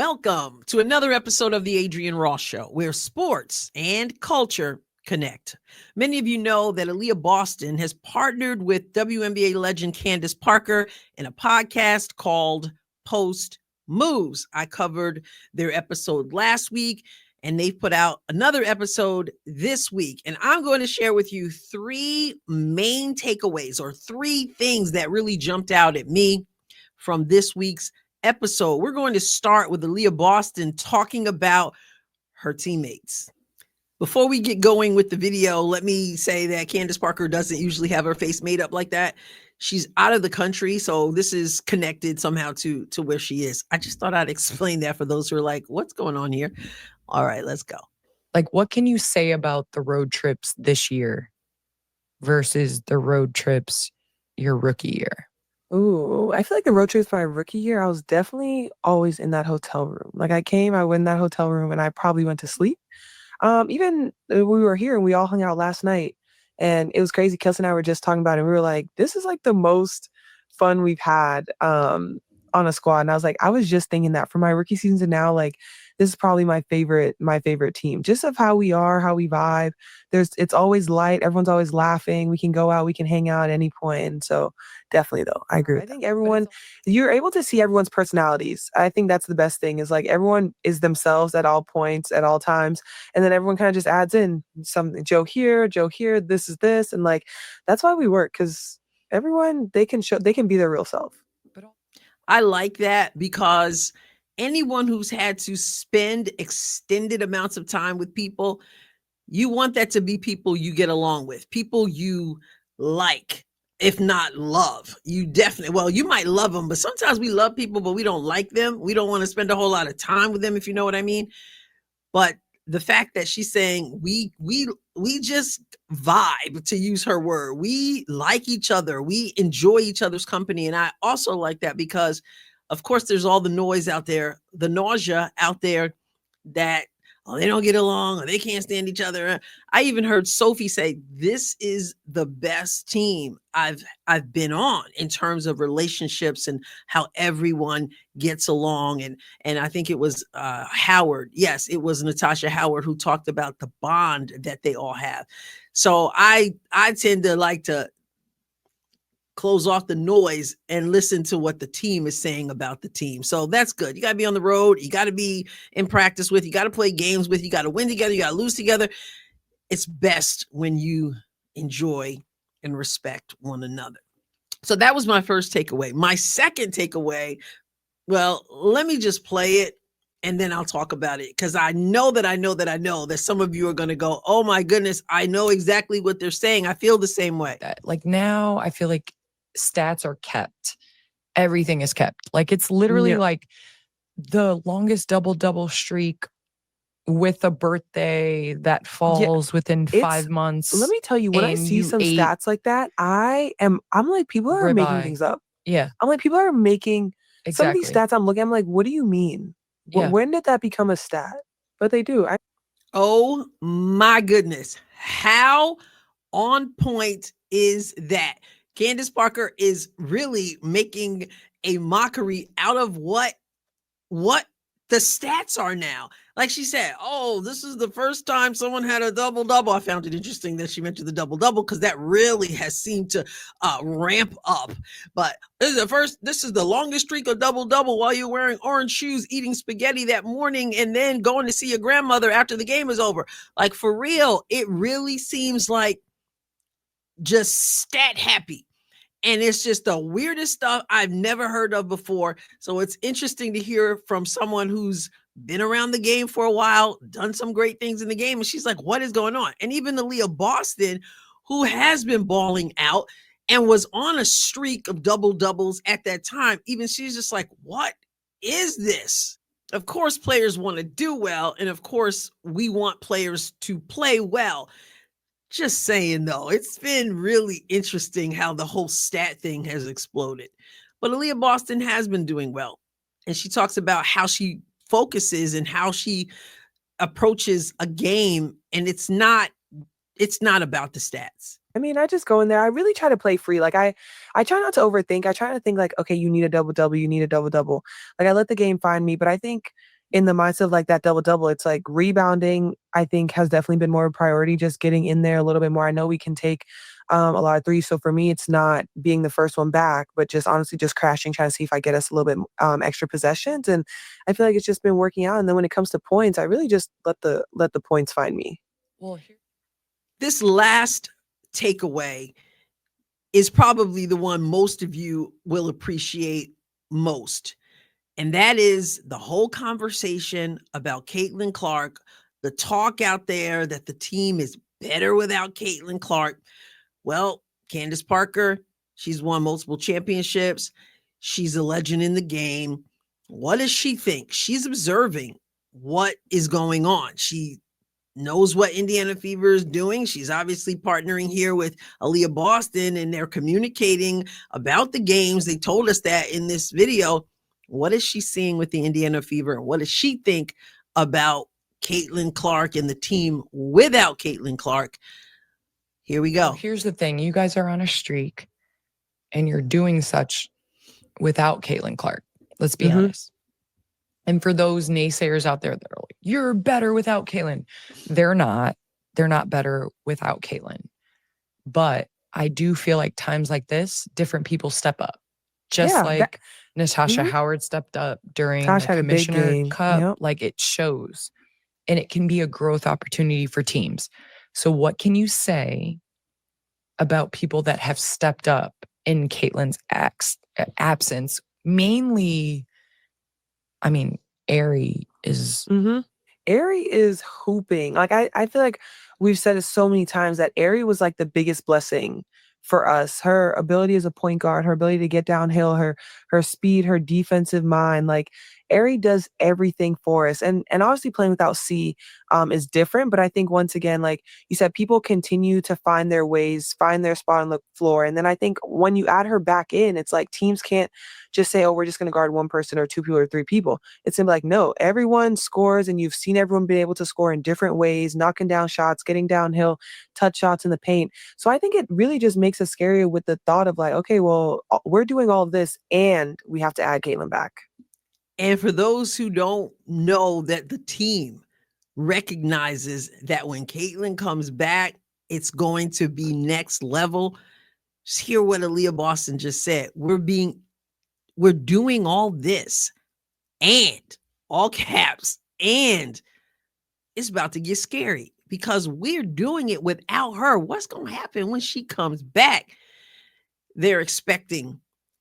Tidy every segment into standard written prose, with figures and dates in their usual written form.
Welcome to another episode of the Adrienne Ross Show, where sports and culture connect. Many of you know that Aliyah Boston has partnered with WNBA legend Candace Parker in a podcast called Post Moves. I covered their episode last week, and they've put out another episode this week. And I'm going to share with you three main takeaways or three things that really jumped out at me from this week's episode. We're going to start with Aliyah Boston talking about her teammates. Before we get going with the video, let me say that Candace Parker doesn't usually have her face made up like that. She's out of the country, so this is connected somehow to where she is. I just thought I'd explain that for those who are like, what's going on here? All right, let's go. Like, what can you say about the road trips this year versus the road trips your rookie year? Ooh, I feel like the road trips my rookie year, I was definitely always in that hotel room. Like I went in that hotel room and I probably went to sleep. Even we were here and we all hung out last night and it was crazy. Kelsey and I were just talking about it. And we were like, this is like the most fun we've had on a squad. And I was like, I was just thinking that for my rookie season to now, like this is probably my favorite team, just of how we are, how we vibe. It's always light. Everyone's always laughing. We can go out, we can hang out at any point. And so definitely though, I agree. I think you're able to see everyone's personalities. I think that's the best thing is like everyone is themselves at all points, at all times. And then everyone kind of just adds in something, Joe here, this is this. And like, that's why we work. Cause everyone, they can be their real self. I like that because anyone who's had to spend extended amounts of time with people, you want that to be people you get along with, people you like, if not love. You might love them, but sometimes we love people, but we don't like them. We don't want to spend a whole lot of time with them, if you know what I mean. But the fact that she's saying we just vibe, to use her word, we like each other, we enjoy each other's company. And I also like that because of course there's all the noise out there, the nausea out there that they don't get along or they can't stand each other. I even heard Sophie say, this is the best team I've been on in terms of relationships and how everyone gets along. And I think it was Howard. Yes, it was Natasha Howard who talked about the bond that they all have. So I tend to like to close off the noise and listen to what the team is saying about the team. So that's good. You got to be on the road. You got to be in practice with, you got to play games with, you got to win together. You got to lose together. It's best when you enjoy and respect one another. So that was my first takeaway. My second takeaway, well, let me just play it and then I'll talk about it. Cause I know that some of you are going to go, oh my goodness, I know exactly what they're saying. I feel the same way. Like now I feel like stats are kept. Everything is kept. Like it's literally like the longest double streak with a birthday that falls within 5 months. Let me tell you, when I see some stats like that, I'm like, people are making things up. Yeah. I'm like, people are making some of these stats. I'm like, what do you mean? Yeah. When did that become a stat? But they do. Oh my goodness. How on point is that? Candace Parker is really making a mockery out of what the stats are now. Like she said, oh, this is the first time someone had a double-double. I found it interesting that she mentioned the double-double because that really has seemed to ramp up. But this is the longest streak of double-double while you're wearing orange shoes, eating spaghetti that morning, and then going to see your grandmother after the game is over. Like for real, it really seems like just stat happy. And it's just the weirdest stuff I've never heard of before. So it's interesting to hear from someone who's been around the game for a while, done some great things in the game. And she's like, what is going on? And even Aliyah Boston, who has been balling out and was on a streak of double doubles at that time, even she's just like, what is this? Of course, players want to do well. And of course, we want players to play well. Just saying, though, it's been really interesting how the whole stat thing has exploded. But Aliyah Boston has been doing well. And she talks about how she focuses and how she approaches a game. And it's not about the stats. I mean, I just go in there. I really try to play free. Like I try not to overthink. I try to think like, okay, you need a double-double. You need a double-double. Like I let the game find me. But I think in the mindset of like that double-double. It's like rebounding, I think, has definitely been more of a priority, just getting in there a little bit more. I know we can take a lot of threes. So for me, it's not being the first one back, but just honestly just crashing, trying to see if I get us a little bit extra possessions. And I feel like it's just been working out. And then when it comes to points, I really just let the points find me. Well, This last takeaway is probably the one most of you will appreciate most. And that is the whole conversation about Caitlin Clark, the talk out there that the team is better without Caitlin Clark. Well, Candace Parker, she's won multiple championships. She's a legend in the game. What does she think? She's observing what is going on. She knows what Indiana Fever is doing. She's obviously partnering here with Aliyah Boston, and they're communicating about the games. They told us that in this video. What is she seeing with the Indiana Fever? And what does she think about Caitlin Clark and the team without Caitlin Clark? Here we go. Well, here's the thing. You guys are on a streak and you're doing such without Caitlin Clark. Let's be honest. And for those naysayers out there that are like, you're better without Caitlin. They're not. They're not better without Caitlin. But I do feel like times like this, different people step up. Just like Natasha Howard stepped up during the Commissioner Cup. Yep. Like it shows. And it can be a growth opportunity for teams. So what can you say about people that have stepped up in Caitlin's absence? Mainly, I mean, Ari is... Ari is hooping. Like, I feel like we've said it so many times that Ari was like the biggest blessing for us. Her ability as a point guard, her ability to get downhill, her speed, her defensive mind. Like, Ari does everything for us. And obviously playing without C is different. But I think once again, like you said, people continue to find their ways, find their spot on the floor. And then I think when you add her back in, it's like teams can't just say, oh, we're just going to guard one person or two people or three people. It's like, no, everyone scores, and you've seen everyone be able to score in different ways, knocking down shots, getting downhill, touch shots in the paint. So I think it really just makes us scarier with the thought of like, okay, well, we're doing all of this and we have to add Caitlin back. And for those who don't know that the team recognizes that when Caitlin comes back, it's going to be next level. Just hear what Aliyah Boston just said. We're doing all this and all caps, and it's about to get scary because we're doing it without her. What's going to happen when she comes back? They're expecting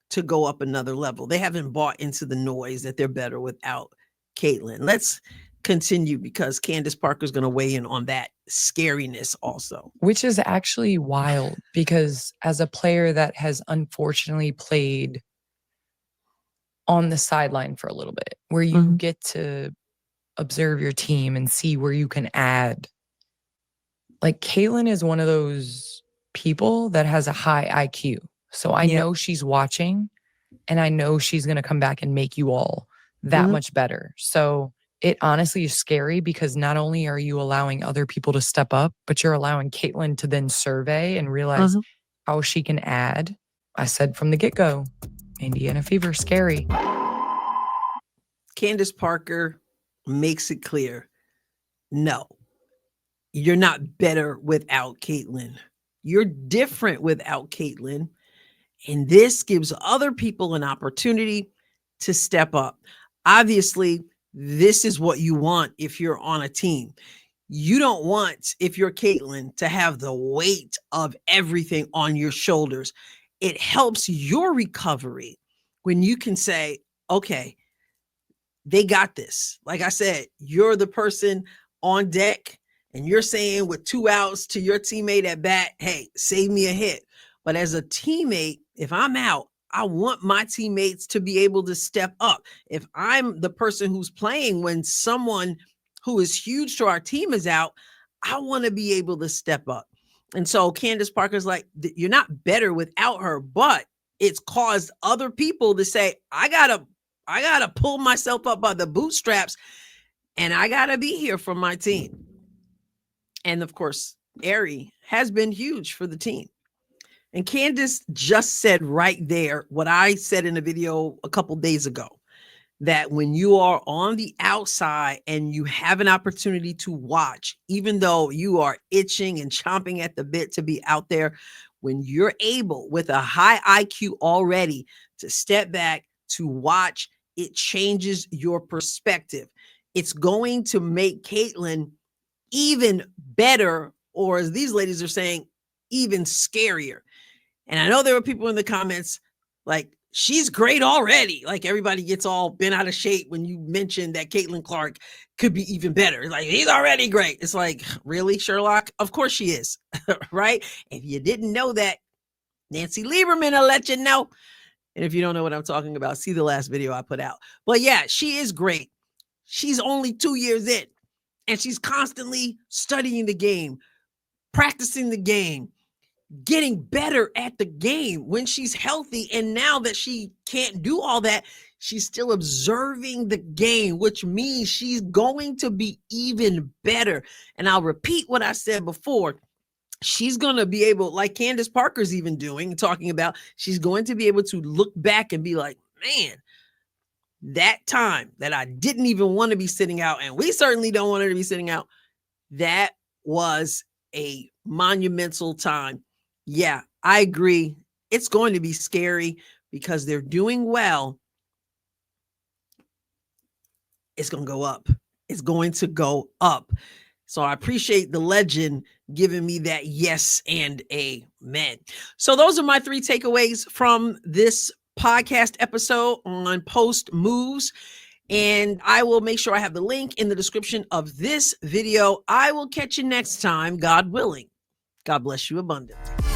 to go up another level. They haven't bought into the noise that they're better without Caitlin. Let's continue because Candace Parker is going to weigh in on that scariness also. Which is actually wild because as a player that has unfortunately played on the sideline for a little bit, where you get to observe your team and see where you can add. Like Caitlin is one of those people that has a high IQ. So I know she's watching and I know she's going to come back and make you all that much better. So it honestly is scary because not only are you allowing other people to step up, but you're allowing Caitlin to then survey and realize how she can add. I said from the get-go, Indiana Fever, scary. Candace Parker makes it clear, no, you're not better without Caitlin. You're different without Caitlin. And this gives other people an opportunity to step up. Obviously, this is what you want if you're on a team. You don't want, if you're Caitlin, to have the weight of everything on your shoulders. It helps your recovery when you can say, okay, they got this. Like I said, you're the person on deck and you're saying with 2 outs to your teammate at bat, hey, save me a hit. But as a teammate, if I'm out, I want my teammates to be able to step up. If I'm the person who's playing when someone who is huge to our team is out, I want to be able to step up. And so Candace Parker's like, you're not better without her, but it's caused other people to say, I gotta pull myself up by the bootstraps and I gotta be here for my team. And of course, Ari has been huge for the team. And Candace just said right there what I said in a video a couple days ago. that when you are on the outside and you have an opportunity to watch, even though you are itching and chomping at the bit to be out there, when you're able with a high IQ already to step back to watch, it changes your perspective. It's going to make Caitlin even better, or as these ladies are saying, even scarier. And I know there were people in the comments like, she's great already. Like everybody gets all bent out of shape when you mention that Caitlin Clark could be even better. Like, he's already great. It's like, really, Sherlock? Of course she is, right? If you didn't know that, Nancy Lieberman will let you know. And if you don't know what I'm talking about, see the last video I put out. But yeah, she is great. She's only 2 years in, and she's constantly studying the game, practicing the game, getting better at the game when she's healthy. And now that she can't do all that, she's still observing the game, which means she's going to be even better. And I'll repeat what I said before. She's going to be able, like Candace Parker's even doing, talking about, she's going to be able to look back and be like, man, that time that I didn't even want to be sitting out, and we certainly don't want her to be sitting out, that was a monumental time. Yeah, I agree. It's going to be scary because they're doing well. It's going to go up. It's going to go up. So I appreciate the legend giving me that yes and amen. So those are my 3 takeaways from this podcast episode on post moves. And I will make sure I have the link in the description of this video. I will catch you next time, God willing. God bless you abundantly.